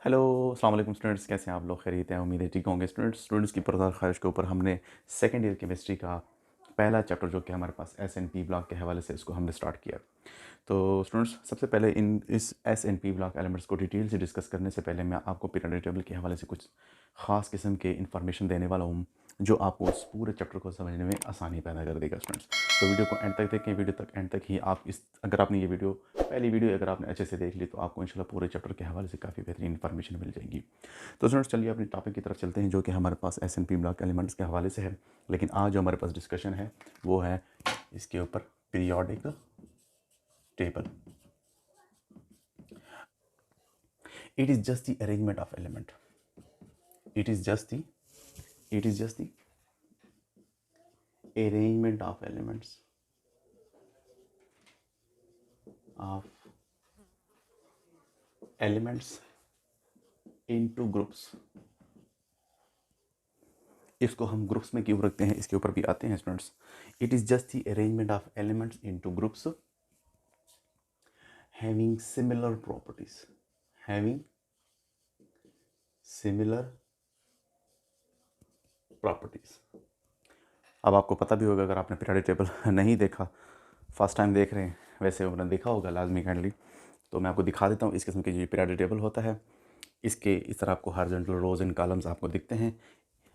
Hello अस्सलाम वालेकुम students, कैसे हैं आप लोग? खैरियत है? उम्मीद है ठीक होंगे। स्टूडेंट्स की पुरज़ार ख्वाहिश के ऊपर हमने सेकंड ईयर केमिस्ट्री का पहला चैप्टर जो कि हमारे पास एस एन पी ब्लॉक के हवाले से इसको हमने स्टार्ट किया। तो स्टूडेंट्स, सबसे पहले इस s and P block elements को डिटेल से डिस्कस करने से पहले मैं आपको पीरियोडिक टेबल के हवाले से कुछ ख़ास किस्म के इन्फॉर्मेशन देने वाला हूँ जो आपको उस पूरे चैप्टर को समझने में आसानी पैदा कर देगा स्टूडेंट्स। तो वीडियो को एंड तक देखें। वीडियो तक एंड तक ही आप अगर आपने ये वीडियो पहली वीडियो अगर आपने अच्छे से देख ली तो आपको इंशाल्लाह पूरे चैप्टर के हवाले से काफ़ी बेहतरीन इन्फॉर्मेशन मिल जाएगी। तो स्टूडेंट्स, चलिए अपने टॉपिक की तरफ चलते हैं जो कि हमारे पास S and P block elements के हवाले से है। लेकिन आज जो हमारे पास डिस्कशन है वो है इसके ऊपर periodic table. It is just the arrangement of element. It is just the arrangement of elements into groups. इसको हम ग्रुप्स में क्यों रखते हैं, इसके ऊपर भी आते हैं students. It is just the arrangement of elements into groups having similar properties. अब आपको पता भी होगा, अगर आपने पीरियोडिक टेबल नहीं देखा, फर्स्ट टाइम देख रहे हैं, वैसे आपने देखा होगा लाजमी काइंडली, तो मैं आपको दिखा देता हूँ इस किस्म की जो पीरियोडिक टेबल होता है। इसके इस तरह आपको हॉरिजॉन्टल रोज एंड कॉलम्स आपको दिखते हैं।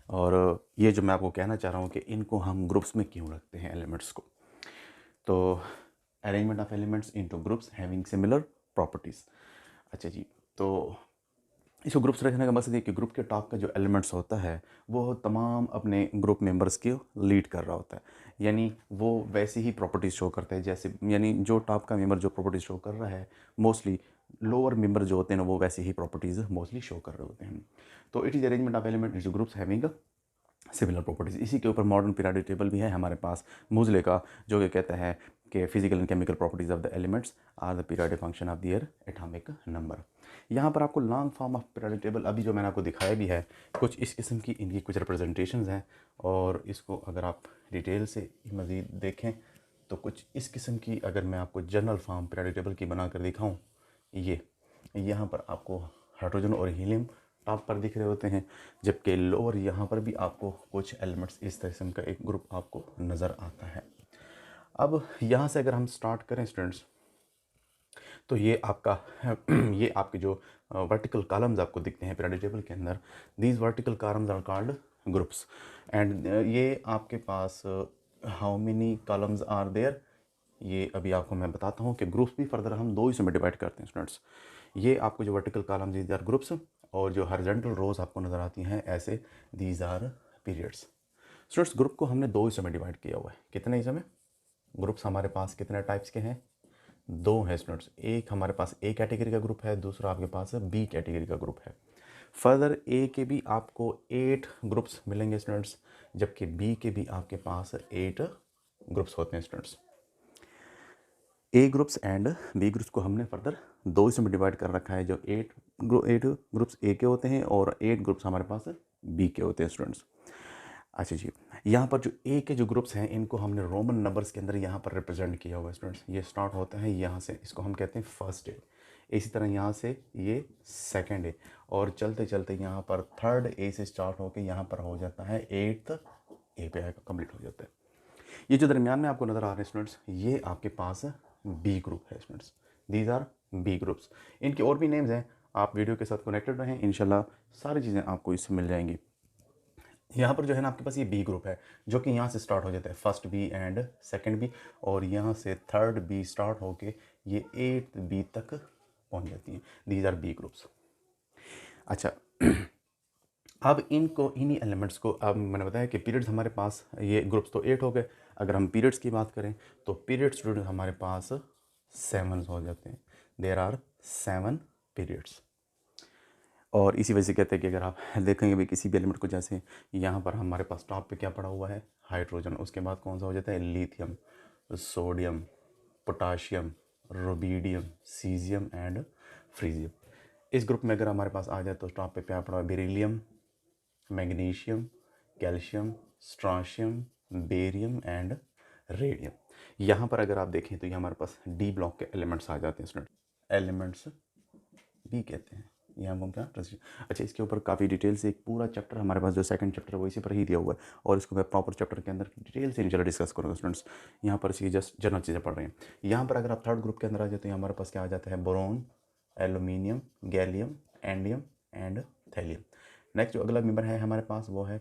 और ये जो मैं आपको कहना चाह रहा हूँ कि इनको हम ग्रुप्स में क्यों रखते हैं एलिमेंट्स को। तो arrangement of elements into groups having similar properties. अच्छा जी, तो इसको ग्रुप्स रखने का मकसद ये कि ग्रुप के टॉप का जो एलिमेंट्स होता है वो तमाम अपने ग्रुप मेंबर्स को लीड कर रहा होता है। यानी वो वैसी ही प्रॉपर्टीज़ शो करता है जैसे, यानी जो टॉप का मेंबर जो प्रॉपर्टीज़ शो कर रहा है, मोस्टली लोअर मेंबर जो होते हैं ना वो वैसी ही प्रॉपर्टीज़ मोस्टली शो कर रहे होते हैं। तो it is arrangement of element into groups having similar properties. इसी के ऊपर मॉडर्न पीरियोडिक टेबल भी है हमारे पास मोज़ले का, जो कि कहता है कि physical and chemical properties of the elements are the periodic function of their atomic number. यहाँ पर आपको long form of periodic table अभी जो मैंने आपको दिखाया भी है, कुछ इस किस्म की इनकी कुछ रिप्रेजेंटेशंस हैं। और इसको अगर आप डिटेल से मज़ीद देखें तो कुछ इस किस्म की, अगर मैं आपको जनरल फॉर्म पीरियोडिक टेबल की बना कर दिखाऊँ, ये यहाँ पर आपको हाइड्रोजन और हीलियम टॉप पर दिख रहे होते हैं, जबकि लोअर यहाँ पर भी आपको कुछ एलिमेंट्स इस किस्म का एक ग्रुप आपको नज़र आता है। अब यहाँ से अगर हम स्टार्ट करें स्टूडेंट्स, तो ये आपका ये आपके जो वर्टिकल कॉलम्स आपको दिखते हैं पीरियोडिक टेबल के अंदर, these vertical columns are called groups. And ये आपके पास how many columns are there, ये अभी आपको मैं बताता हूँ कि ग्रुप्स भी फर्दर हम दो हिस्सों में डिवाइड करते हैं स्टूडेंट्स। ये आपको जो vertical columns these are groups, और जो हॉरिजॉन्टल रोज आपको नज़र आती हैं ऐसे, these are periods. Students, group को हमने दो हिस्सों में डिवाइड किया हुआ है। कितने हिस्सों में? ग्रुप्स हमारे पास कितने टाइप्स के हैं? दो हैं स्टूडेंट्स। एक हमारे पास ए कैटेगरी का ग्रुप है, दूसरा आपके पास बी कैटेगरी का ग्रुप है। फर्दर ए के भी आपको 8 ग्रुप्स मिलेंगे स्टूडेंट्स, जबकि बी के भी आपके पास 8 ग्रुप्स होते हैं students. A groups and B groups को हमने फर्दर दो हिस्सों में डिवाइड कर रखा है, जो 8 ग्रुप्स ए के होते हैं और 8 ग्रुप्स हमारे पास बी के होते हैं स्टूडेंट्स। अच्छा जी, यहाँ पर जो ए के जो ग्रुप्स हैं इनको हमने रोमन नंबर्स के अंदर यहाँ पर रिप्रेजेंट किया हुआ है स्टूडेंट्स। ये स्टार्ट होता है यहाँ से, इसको हम कहते हैं फर्स्ट ए। इसी तरह यहाँ से ये सेकंड ए, और चलते चलते यहाँ पर थर्ड ए से स्टार्ट होकर यहाँ पर हो जाता है एट्थ ए पे आकर कंप्लीट हो जाता है। ये जो दरमियान में आपको नज़र आ रहे हैं स्टूडेंट्स, ये आपके पास बी ग्रुप है students. These are B groups. इनके और भी नेम्स हैं, आप वीडियो के साथ कनेक्टेड रहें, इंशाल्लाह सारी चीज़ें आपको इससे मिल जाएंगी। यहाँ पर जो है ना आपके पास ये बी ग्रुप है, जो कि यहाँ से स्टार्ट हो जाता है first B and second B, और यहाँ से थर्ड बी स्टार्ट होके ये एट्थ बी तक पहुँच जाती हैं। These are B groups. अच्छा, अब इनको इन्हीं एलिमेंट्स को, अब मैंने बताया कि पीरियड्स हमारे पास ये ग्रुप्स तो 8 हो गए। अगर हम पीरियड्स की बात करें तो पीरियड स्टूडेंट हमारे पास 7 हो जाते हैं। There are 7 periods. और इसी वजह से कहते हैं कि अगर आप देखेंगे भी किसी भी एलिमेंट को, जैसे यहाँ पर हमारे पास टॉप पे क्या पड़ा हुआ है? हाइड्रोजन। उसके बाद कौन सा हो जाता है? Lithium, sodium, potassium, rubidium, caesium and francium. इस ग्रुप में अगर हमारे पास आ जाए तो टॉप पे क्या पड़ा हुआ है? Beryllium, magnesium, calcium, स्ट्रांशियम, barium and radium. यहाँ पर अगर आप देखें तो ये हमारे पास डी ब्लॉक के एलिमेंट्स आ जाते हैं स्टूडेंट। एलिमेंट्स बी कहते हैं। यहाँ हम क्या अच्छा, इसके ऊपर काफ़ी डिटेल से एक पूरा चैप्टर हमारे पास जो सेकंड चैप्टर वो इसी पर ही दिया हुआ है, और इसको मैं प्रॉपर चैप्टर के अंदर डिटेल से इंशाल्लाह डिस्कस करूँगा स्टूडेंट्स। यहाँ पर इसकी जस्ट जनरल चीज़ें पढ़ रहे हैं। यहाँ पर अगर आप थर्ड ग्रुप के अंदर आ जाते हैं, हमारे पास क्या आ जाता है, boron, aluminium, gallium, indium and thallium. Next जो अगला मेंबर है हमारे पास वो है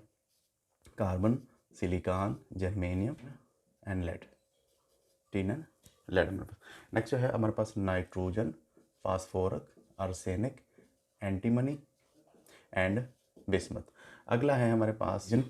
carbon, silicon, germanium and lead, tin and lead हमारे पास। नेक्स्ट जो है हमारे पास nitrogen, phosphorus, arsenic, antimony and bismuth. अगला है हमारे पास जिन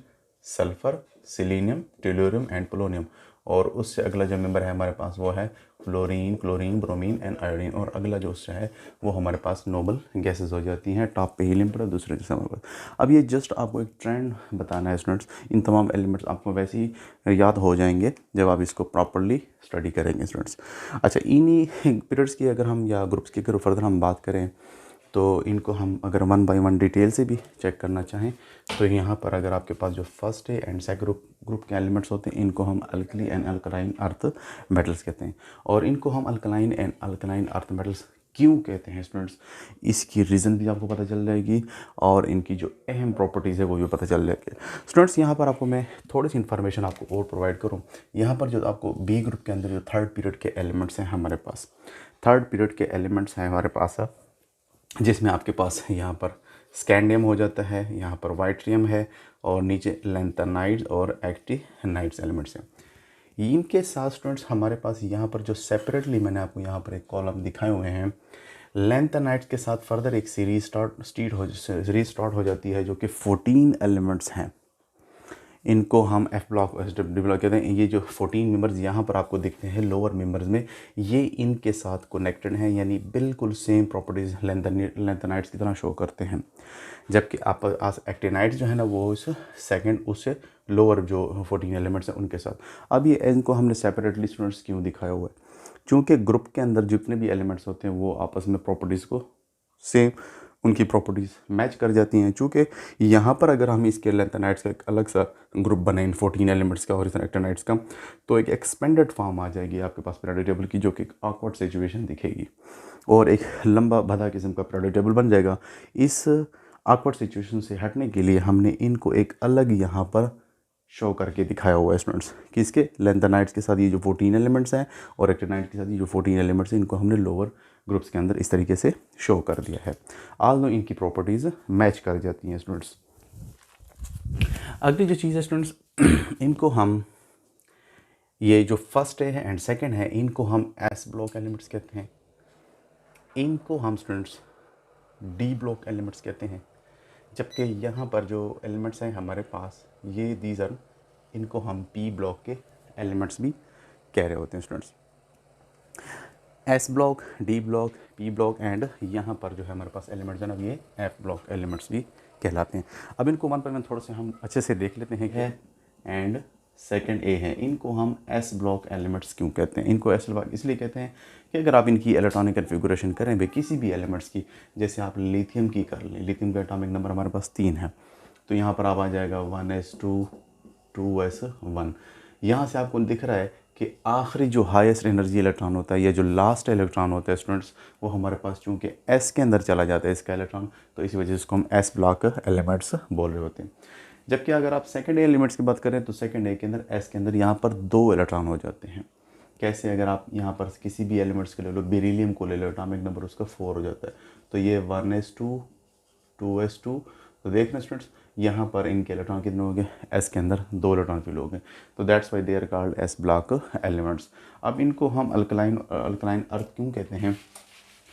sulphur, selenium, tellurium and polonium. और उससे अगला जो मेंबर है हमारे पास वो है fluorine, chlorine, bromine and iodine. और अगला जो उससे है वो हमारे पास नोबल गैसेस हो जाती हैं। टॉप पे हीलियम पड़ा, दूसरे जैसे हमारे पास। अब ये जस्ट आपको एक ट्रेंड बताना है स्टूडेंट्स। इन तमाम एलिमेंट्स आपको वैसे ही याद हो जाएंगे जब आप इसको प्रॉपरली स्टडी करेंगे स्टूडेंट्स। अच्छा, इन्हीं पीरियड्स की अगर हम या ग्रुप्स की अगर फर्दर हम बात करें तो इनको हम अगर 1 बाय 1 डिटेल से भी चेक करना चाहें तो यहाँ पर अगर आपके पास जो फर्स्ट एंड सेकंड ग्रुप के एलिमेंट्स होते हैं इनको हम alkali and alkaline earth metals कहते हैं। और इनको हम alkaline and alkaline earth metals क्यों कहते हैं स्टूडेंट्स, इसकी रीज़न भी आपको पता चल जाएगी और इनकी जो अहम प्रॉपर्टीज़ है वो भी पता चल जाएगी स्टूडेंट्स। यहाँ पर आपको मैं थोड़ी सी इन्फॉर्मेशन आपको और प्रोवाइड करूँ। यहाँ पर जो आपको बी ग्रुप के अंदर जो थर्ड पीरियड के एलिमेंट्स हैं हमारे पास, थर्ड पीरियड के एलिमेंट्स हैं हमारे पास, जिसमें आपके पास यहाँ पर स्कैंडियम हो जाता है, यहाँ पर वाइट्रियम है और नीचे लैंथेनाइड्स और एक्टिनाइड्स एलिमेंट्स हैं। इनके साथ स्टूडेंट्स हमारे पास यहाँ पर जो सेपरेटली मैंने आपको यहाँ पर एक कॉलम दिखाए हुए हैं, लैंथेनाइड्स के साथ फर्दर एक सीरीज स्टार्ट हो जाती है जो कि 14 एलिमेंट्स हैं। इनको हम एफ ब्लॉक डी ब्लॉक कहते हैं। ये जो 14 मेंबर्स यहाँ पर आपको दिखते हैं लोअर मेंबर्स में, ये इनके साथ कनेक्टेड हैं, यानी बिल्कुल सेम प्रॉपर्टीज़ लैंथेनाइड्स की तरह शो करते हैं। जबकि आप एक्टिनाइड्स जो है ना वो उस सेकंड उससे लोअर जो 14 एलिमेंट्स हैं उनके साथ। अब ये इनको हमने सेपरेटली स्टूडेंट्स क्यों दिखाया हुआ है, चूँकि ग्रुप के अंदर जितने भी एलिमेंट्स होते हैं वो आपस में प्रॉपर्टीज़ को सेम उनकी प्रॉपर्टीज़ मैच कर जाती हैं। चूँकि यहाँ पर अगर हम इसके लैंथेनाइड्स का एक अलग सा ग्रुप बनाएं इन 14 एलिमेंट्स का और इस एक्टिनाइड्स का, तो एक एक्सपेंडेड फॉर्म आ जाएगी आपके पास पीरियोडिक टेबल की, जो कि एक ऑकवर्ड सिचुएशन दिखेगी और एक लंबा भदा किस्म का पीरियोडिक टेबल बन जाएगा। इस ऑकवर्ड सिचुएशन से हटने के लिए हमने इनको एक अलग यहाँ पर शो करके दिखाया हुआ है स्टूडेंट्स कि इसके लैंथेनाइड्स के साथ ये जो 14 एलिमेंट्स हैं और एक्टिनाइड के साथ ये जो 14 एलिमेंट्स हैं इनको हमने लोअर ग्रुप्स के अंदर इस तरीके से शो कर दिया है। आल्दो इनकी प्रॉपर्टीज़ मैच कर जाती हैं स्टूडेंट्स। अगली जो चीज़ है स्टूडेंट्स, इनको हम ये जो फर्स्ट है एंड सेकंड है इनको हम एस ब्लॉक एलिमेंट्स कहते हैं। इनको हम स्टूडेंट्स डी ब्लॉक एलिमेंट्स कहते हैं। जबकि यहाँ पर जो एलिमेंट्स हैं हमारे पास ये दीज आर, इनको हम पी ब्लॉक के एलिमेंट्स भी कह रहे होते हैं students. S block, D block, P block and यहाँ पर जो है हमारे पास एलिमेंट्स है ना ये एफ ब्लॉक एलिमेंट्स भी कहलाते हैं। अब इनको वन पर थोड़ा से हम अच्छे से देख लेते हैं कि एंड सेकंड ए है, इनको हम एस ब्लॉक एलिमेंट्स क्यों कहते हैं। इनको एस ब्लॉक इसलिए कहते हैं कि अगर आप इनकी इलेक्ट्रॉनिक कन्फिगरेशन करें भाई किसी भी एलिमेंट्स की, जैसे आप लिथियम की कर लें, लिथियम का एटॉमिक नंबर हमारे पास 3 है, तो यहाँ पर आप आ जाएगा 1s2 2s1। यहाँ से आपको दिख रहा है कि आखिरी जो हाईएस्ट एनर्जी इलेक्ट्रॉन होता है या जो लास्ट इलेक्ट्रॉन होता है स्टूडेंट्स वो हमारे पास चूँकि एस के अंदर चला जाता है इसका इलेक्ट्रॉन, तो इसी वजह से इसको हम एस ब्लॉक एलिमेंट्स बोल रहे होते हैं। जबकि अगर आप सेकंड ए एलिमेंट्स की बात करें तो सेकंड ए के अंदर एस के अंदर यहाँ पर 2 इलेक्ट्रॉन हो जाते हैं। कैसे, अगर आप यहाँ पर किसी भी एलिमेंट्स को ले लो, बेरिलियम को ले लो, एटॉमिक नंबर उसका 4 हो जाता है, तो ये 1s2 2s2। तो देखना स्टूडेंट्स यहाँ पर इनके इलेक्ट्रॉन कितने हो गए, एस के अंदर 2 इलेक्ट्रॉन फिल हो गए, तो that's why they are called s block elements. अब इनको हम अल्कलाइन अर्थ क्यों कहते हैं,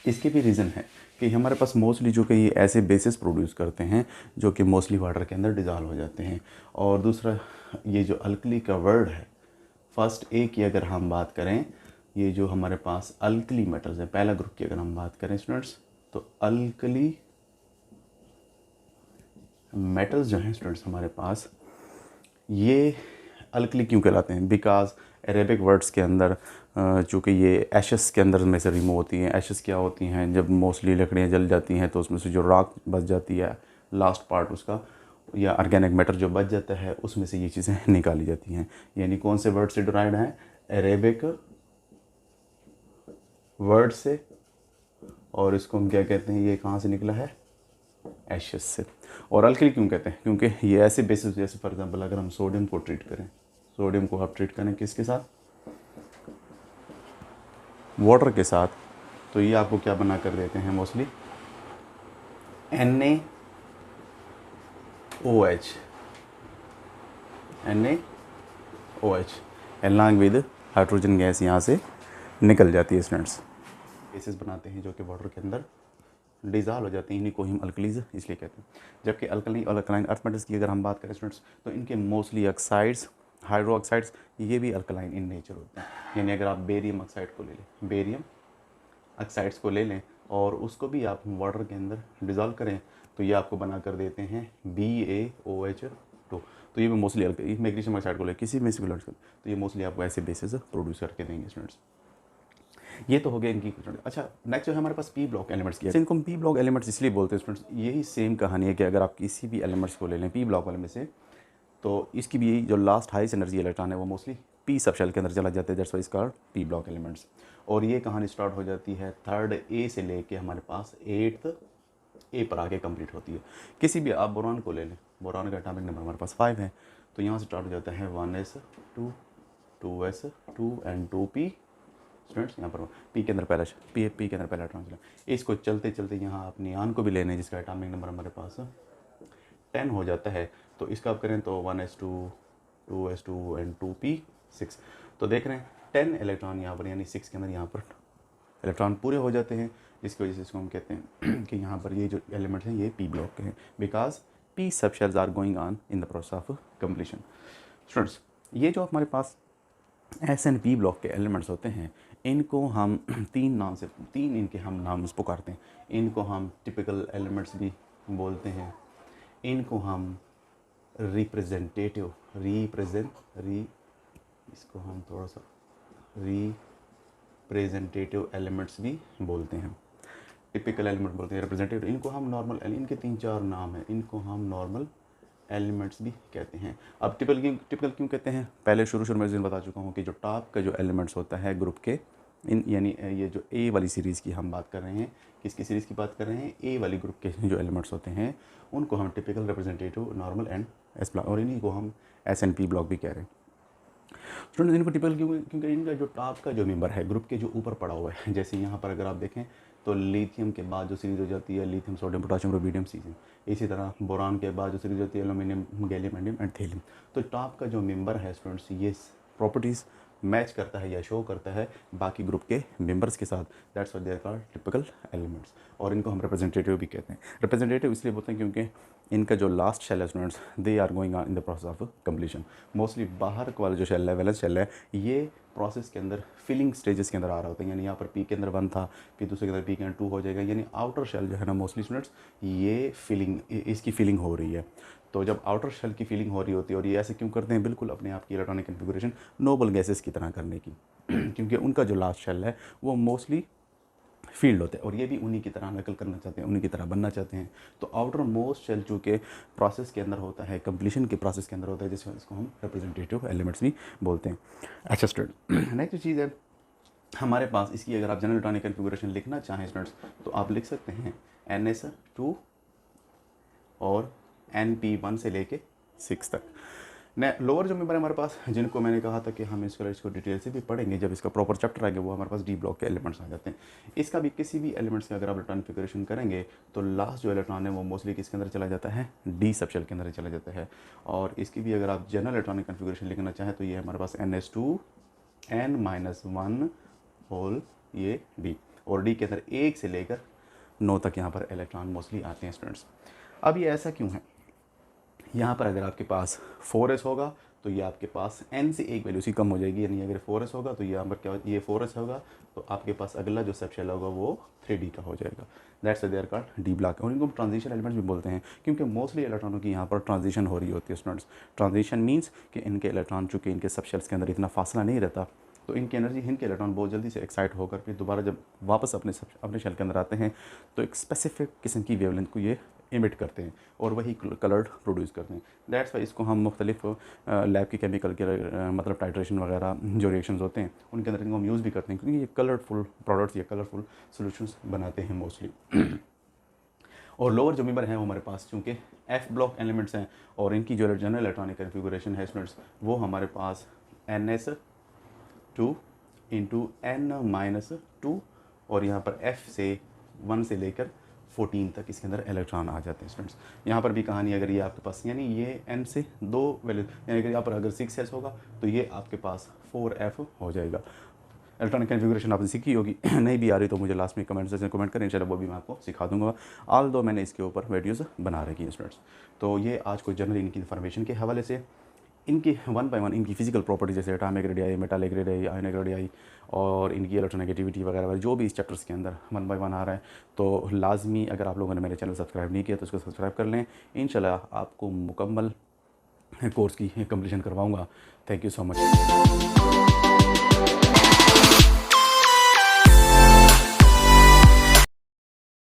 इसके भी रीज़न है कि हमारे पास मोस्टली जो कि ये ऐसे बेसिस प्रोड्यूस करते हैं जो कि मोस्टली वाटर के अंदर डिज़ॉल्व हो जाते हैं। और दूसरा ये जो अल्कली का वर्ड है, फर्स्ट ए की अगर हम बात करें, ये जो हमारे पास अल्कली मेटल्स है, पहला ग्रुप की अगर हम बात करें स्टूडेंट्स, तो अल्कली मेटल्स जो हैं स्टूडेंट्स हमारे पास, ये अल्कली क्यों कहलाते हैं, बिकॉज अरेबिक वर्ड्स के अंदर चूँकि ये एशेस के अंदर में से रिमूव होती हैं। एशेस क्या होती हैं, जब मोस्टली लकड़ियाँ जल जाती हैं तो उसमें से जो रॉक बच जाती है, लास्ट पार्ट उसका या ऑर्गेनिक मैटर जो बच जाता है उसमें से ये चीज़ें निकाली जाती हैं। यानी कौन से वर्ड से डिराइव्ड हैं, अरेबिक वर्ड से, और इसको हम क्या कहते हैं, ये कहाँ से निकला है, एशियस से। और अल्किल क्यों कहते हैं? क्योंकि ये ऐसे बेसिस, जैसे फॉर एग्जांपल अगर हम सोडियम को ट्रीट करें, सोडियम को आप ट्रीट करें किसके साथ? वाटर के साथ, तो ये आपको क्या बना कर देते हैं mostly? NaOH, NaOH along with hydrogen gas यहाँ से निकल जाती है स्टूडेंट्स। बेसिस बनाते हैं जो कि वाटर के अंदर डिज़ाल्व हो जाते हैं, इन्हीं को हम अल्कलीज इसलिए कहते हैं। जबकि अल्कली और अल्कलाइन अर्थ मेटल्स की अगर हम बात करें स्टूडेंट्स, तो इनके मोस्टली ऑक्साइड्स, हाइड्रो ऑक्साइड्स, ये भी अल्कलाइन इन नेचर होते हैं। यानी अगर आप बेरियम ऑक्साइड को ले लें, बेरियम ऑक्साइड्स को ले लें और उसको भी आप वाटर के अंदर डिज़ोल्व करें, तो ये आपको बना कर देते हैं BaOH2। तो ये भी मोस्टली मैग्नीशियम ऑक्साइड को ले, किसी में से भी तो ये मोस्टली आपको ऐसे बेसिस प्रोड्यूस करके देंगे स्टूडेंट्स। ये तो हो गया इनकी। अच्छा, नेक्स्ट जो है हमारे पास पी ब्लॉक एलिमेंट्स की। इनको हम पी ब्लॉक एलिमेंट्स इसलिए बोलते हैं स्टूडेंट्स, यही सेम कहानी है कि अगर आप किसी भी एलिमेंट्स को ले लें पी ब्लॉक वाले में से, तो इसकी भी जो लास्ट हाईएस्ट एनर्जी इलेक्ट्रॉन है वो मोस्टली पी सब शेल के अंदर चला जाता है, that's why it's called P block elements. और ये कहानी स्टार्ट हो जाती है 3rd A से लेके हमारे पास 8th A पर आके कंप्लीट होती है। किसी भी आप बोरान को ले लें, बोरान का एटॉमिक नंबर हमारे पास 5 है, तो यहाँ से स्टार्ट हो जाता है 1s2 2s2 and 2p students. यहाँ पर पी के अंदर पहला पी के अंदर पहला इलेक्ट्रॉन चला, इसको चलते चलते यहाँ आप नियान को भी लेने जिसका एटॉमिक नंबर हमारे पास 10 हो जाता है। तो इसका आप करें तो 1s2 2s2 एंड 2p6। तो देख रहे हैं 10 इलेक्ट्रॉन यहाँ पर, यानी 6 के अंदर यहाँ पर इलेक्ट्रॉन पूरे हो जाते हैं, जिसकी वजह से इसको हम कहते हैं कि यहाँ पर ये जो एलिमेंट्स हैं ये पी ब्लॉक के हैं, because p sub shells are going on in the process of completion. Students, ये जो हमारे पास एस एंड पी ब्लॉक के एलिमेंट्स होते हैं, इनको हम तीन इनके हम नाम पुकारते हैं। इनको हम टिपिकल एलिमेंट्स भी बोलते हैं, इनको हम इसको हम थोड़ा सा रिप्रेजेंटेटिव एलिमेंट्स भी बोलते हैं, टिपिकल एलिमेंट बोलते हैं, रिप्रेजेंटेटिव। इनको हम नॉर्मल, इनके 3-4 नाम हैं, इनको हम नॉर्मल एलिमेंट्स भी कहते हैं। अब टिपिकल क्यों कहते हैं? पहले शुरू में बता चुका हूँ कि जो टॉप का जो एलिमेंट्स होता है ग्रुप के, यानी ये जो ए वाली सीरीज़ की हम बात कर रहे हैं, किसकी सीरीज़ की बात कर रहे हैं? ए वाली ग्रुप के जो एलिमेंट्स होते हैं उनको हम typical, representative, normal and S block, और इन्हीं को हम एस एंड पी ब्लॉक भी कह रहे हैं। स्टूडेंट्स, इनको टिपिकल क्योंकि इनका जो टॉप का जो मेंबर है ग्रुप के जो ऊपर पड़ा हुआ है, जैसे यहाँ पर अगर आप देखें तो लिथियम के बाद जो सीरीज़ हो जाती है lithium, sodium, potassium, rubidium, caesium. इसी तरह बोरान के बाद जो सीरीज़ होती है aluminium, gallium, indium and thallium. तो टॉप का जो मेंबर है स्टूडेंट्स, ये प्रॉपर्टीज़ मैच करता है या शो करता है बाकी ग्रुप के मेंबर्स के साथ, that's why they are called typical elements. और इनको हम रिप्रेजेंटेटिव भी कहते हैं। रिप्रेजेंटेटिव इसलिए बोलते हैं क्योंकि इनका जो लास्ट शेल है students, they are going on in the process of completion. Mostly बाहर वाला जो शेल है, वैलेंस शेल है, ये प्रोसेस के अंदर फिलिंग स्टेजेस के अंदर आ रहा होता है। यानी यहाँ पर पी के अंदर 1 था, फिर दूसरे के अंदर पी के अंदर 2 हो जाएगा, यानी आउटर शेल जो है ना मोस्टली स्टूडेंट्स, ये इसकी फिलिंग हो रही है। तो जब आउटर शेल की फीलिंग हो रही होती है, और ये ऐसे क्यों करते हैं? बिल्कुल अपने आप की इलेक्ट्रॉनिक कन्फिगरेशन नोबल गैसेस की तरह करने की क्योंकि उनका जो लास्ट शेल है वो मोस्टली फील्ड होते हैं, और ये भी उन्हीं की तरह नकल करना चाहते हैं, उन्हीं की तरह बनना चाहते हैं। तो आउटर मोस्ट शेल चूँकि प्रोसेस के अंदर होता है, कंप्लीशन के प्रोसेस के अंदर होता है, जिसको हम रिप्रेजेंटेटिव एलिमेंट्स भी बोलते हैं। अच्छा स्टूडेंट, नेक्स्ट चीज़ है हमारे पास इसकी, अगर आप जनरल इलेक्ट्रॉनिक कन्फिगरेशन लिखना चाहें स्टूडेंट्स, तो आप लिख सकते हैं NS2 और NP1 से लेके 6 तक। लोअर जो मेंबर है हमारे पास, जिनको मैंने कहा था कि हम इसको डिटेल से भी पढ़ेंगे, जब इसका प्रॉपर चैप्टर आएगा, वो हमारे पास डी ब्लॉक के एलिमेंट्स आ जाते हैं। इसका भी किसी भी एलिमेंट्स का अगर आप इलेक्ट्रॉन कन्फिगरेशन करेंगे तो लास्ट जो इलेक्ट्रॉन है वो मोस्टली किसके अंदर चला जाता है? डी सबशेल के अंदर चला जाता है। और इसकी भी अगर आप जनरल इलेक्ट्रॉनिक कन्फिगरेशन लिखना चाहें तो ये हमारे पास NS2 N-1 होल ये डी, और डी के अंदर 1 से लेकर 9 तक यहाँ पर इलेक्ट्रॉन मोस्टली आते हैं स्टूडेंट्स। अब ये ऐसा क्यों है? यहाँ पर अगर आपके पास 4s होगा तो ये आपके पास n से एक वैल्यू सी कम हो जाएगी, यानी अगर 4s होगा तो यहाँ पर क्या, ये 4s होगा तो आपके पास अगला जो सब शेल होगा वो 3d का हो जाएगा। That's they're called d block. और इनको ट्रांजिशन एलिमेंट्स भी बोलते हैं क्योंकि मोस्टली इलेक्ट्रॉनों की यहाँ पर ट्रांजिशन हो रही होती है स्टूडेंट्स। ट्रांजिशन मीन्स कि इनके इलेक्ट्रॉन चूँकि इनके सब शेल्स के अंदर इतना फासला नहीं रहता, तो इनकी एनर्जी, इनके इलेक्ट्रॉन बहुत जल्दी से एक्साइट होकर फिर दोबारा जब वापस अपने शेल के अंदर आते हैं तो एक स्पेसिफिक किस्म की वेवलेंथ को ये इमिट करते हैं और वही कलर्ड प्रोड्यूस करते हैं। दैट्स वाई इसको हम मुख्तलिफ लैब की केमिकल के मतलब टाइट्रेशन वगैरह जो रिएक्शंस होते हैं उनके अंदर इनको हम यूज़ भी करते हैं, क्योंकि ये कलरफुल प्रोडक्ट्स या कलरफुल सोल्यूशंस बनाते हैं मोस्टली। और लोअर जो मेंबर हैं वो हमारे पास चूँकि एफ ब्लॉक एलिमेंट्स हैं और इनकी जो जनरल इलेक्ट्रॉनिक कन्फिगरेशन है स्टूडेंट्स वो हमारे पास NS2 इंटू N-2 और यहाँ पर F से 1 से लेकर 14 तक इसके अंदर इलेक्ट्रॉन आ जाते हैं स्टूडेंट्स। यहाँ पर भी कहानी अगर ये आपके पास यानी ये N से 2 वैल्यू यानी अगर यहाँ पर अगर 6S होगा तो ये आपके पास 4F हो जाएगा। इलेक्ट्रॉनिक कन्फिगरेशन आपने सीखी होगी, नहीं भी आ रही तो मुझे लास्ट में कमेंट सेक्शन में कमेंट करें, इंशाल्लाह वो भी मैं आपको सिखा दूंगा। ऑल दो मैंने इसके ऊपर वीडियोस बना रखी हैं स्टूडेंट्स। तो ये आज कोई जनरल इनकी इन्फॉर्मेशन के हवाले से इनकी 1 बाय 1 इनकी फिजिकल प्रॉपर्टी जैसे atomic radii, metallic radii, ionic radii और इनकी इलेक्ट्रोनेगेटिविटी वगैरह जो भी इस चैप्टर्स के अंदर 1 बाय 1 आ रहा है, तो लाजमी अगर आप लोगों ने मेरे चैनल सब्सक्राइब नहीं किया तो उसको सब्सक्राइब कर लें। इंशाल्लाह आपको मुकम्मल कोर्स की कंप्लीशन करवाऊँगा। Thank you so much.